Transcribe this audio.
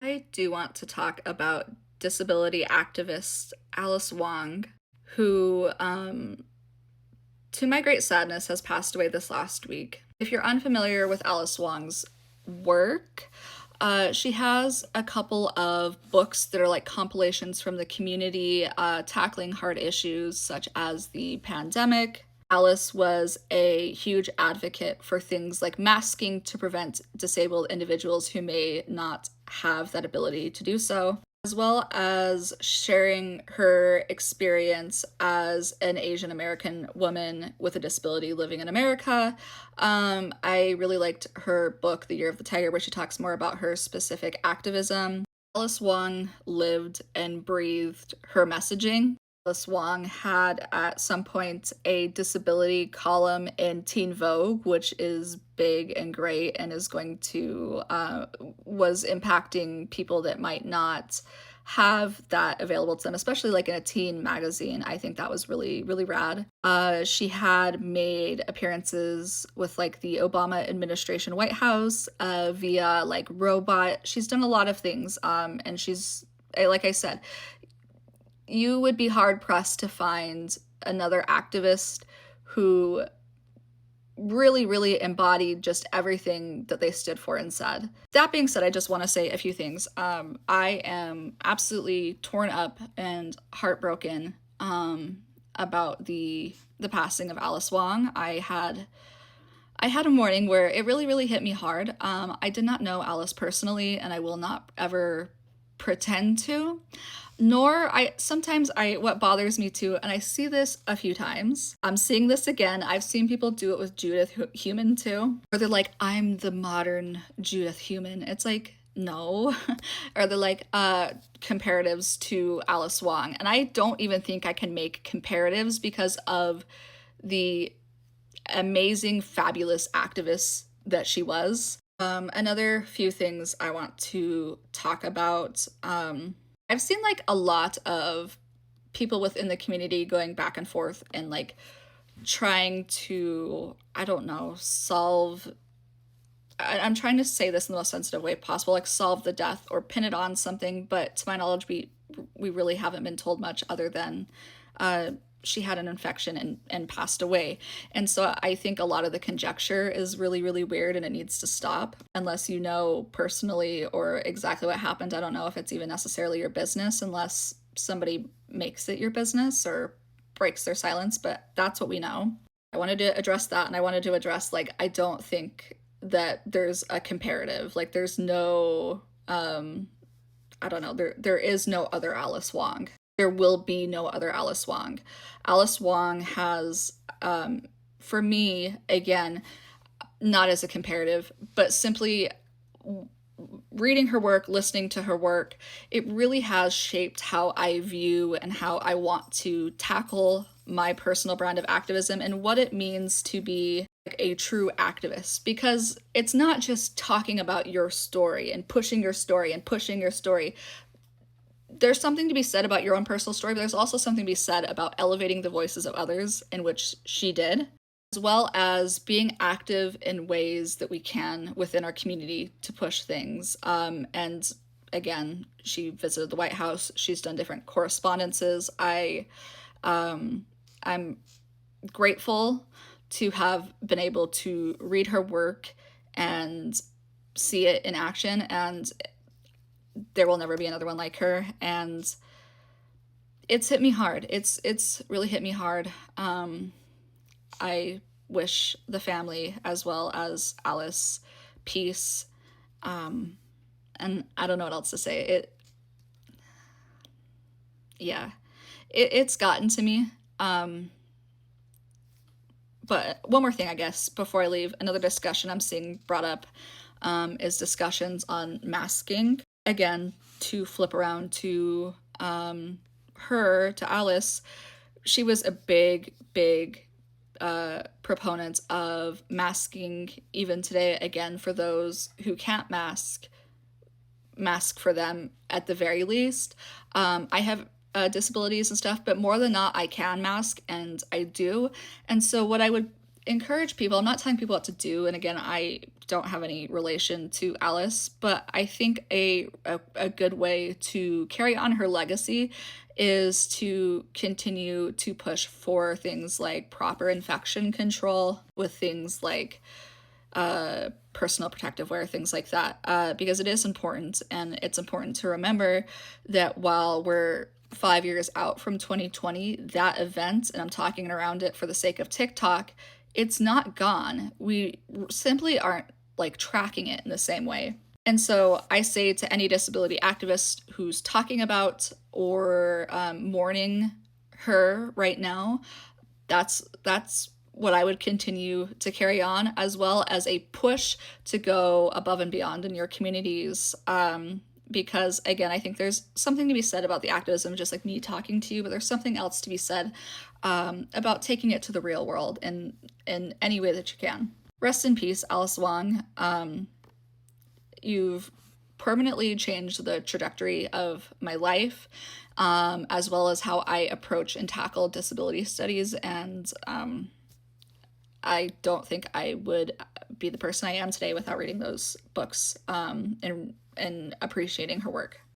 I do want to talk about disability activist Alice Wong, who, to my great sadness, has passed away this last week. If you're unfamiliar with Alice Wong's work, she has a couple of books that are like compilations from the community tackling hard issues such as the pandemic. Alice was a huge advocate for things like masking to prevent disabled individuals who may not have that ability to do so, as well as sharing her experience as an Asian American woman with a disability living in America. I really liked her book, The Year of the Tiger, where she talks more about her specific activism. Alice Wong lived and breathed her messaging. Alice Wong had at some point a disability column in Teen Vogue, which is big and great and is going to, was impacting people that might not have that available to them, especially like in a teen magazine. I think that was really, really rad. She had made appearances with like the Obama administration White House via like robot. She's done a lot of things. And she's, like I said, you would be hard pressed to find another activist who really, really embodied just everything that they stood for and said. That being said, I just want to say a few things. I am absolutely torn up and heartbroken about the passing of Alice Wong. I had a morning where it really, really hit me hard. I did not know Alice personally, and I will not ever pretend to. Nor sometimes what bothers me too, and I see this a few times. I'm seeing this again. I've seen people do it with Judith Human too, where they're like, I'm the modern Judith Human. It's like, no. Or they're like comparatives to Alice Wong. And I don't even think I can make comparatives because of the amazing, fabulous activist that she was. Another few things I want to talk about. I've seen like a lot of people within the community going back and forth and like trying to, I don't know, I'm trying to say this in the most sensitive way possible, like solve the death or pin it on something, but to my knowledge, we really haven't been told much other than she had an infection and passed away. And so I think a lot of the conjecture is really, really weird and it needs to stop. Unless you know personally or exactly what happened, I don't know if it's even necessarily your business unless somebody makes it your business or breaks their silence, but that's what we know. I wanted to address that, and I wanted to address, like, I don't think that there's a comparative. Like, there's no, I don't know, there is no other Alice Wong. There will be no other Alice Wong. Alice Wong has, for me, again, not as a comparative, but simply reading her work, listening to her work, it really has shaped how I view and how I want to tackle my personal brand of activism and what it means to be like a true activist. Because it's not just talking about your story and pushing your story and pushing your story. There's something to be said about your own personal story, but there's also something to be said about elevating the voices of others, in which she did, as well as being active in ways that we can within our community to push things. And again, she visited the White House. She's done different correspondences. I'm grateful to have been able to read her work and see it in action, and there will never be another one like her. And it's hit me hard. It's really hit me hard. I wish the family as well as Alice peace. And I don't know what else to say. It's gotten to me. But one more thing, I guess, before I leave, another discussion I'm seeing brought up is discussions on masking. Again, to flip around to to Alice, she was a big proponent of masking even today. Again, for those who can't mask for them at the very least. I have disabilities and stuff, but more than not, I can mask, and I do. And so what I would encourage people. I'm not telling people what to do, and again, I don't have any relation to Alice, but I think a good way to carry on her legacy is to continue to push for things like proper infection control with things like personal protective wear, things like that, because it is important, and it's important to remember that while we're 5 years out from 2020, that event, and I'm talking around it for the sake of TikTok, it's not gone. We simply aren't like tracking it in the same way. And so I say to any disability activist who's talking about or mourning her right now, that's what I would continue to carry on, as well as a push to go above and beyond in your communities. Because again, I think there's something to be said about the activism, just like me talking to you, but there's something else to be said about taking it to the real world in any way that you can. Rest in peace, Alice Wong. You've permanently changed the trajectory of my life, as well as how I approach and tackle disability studies. And I don't think I would be the person I am today without reading those books and appreciating her work.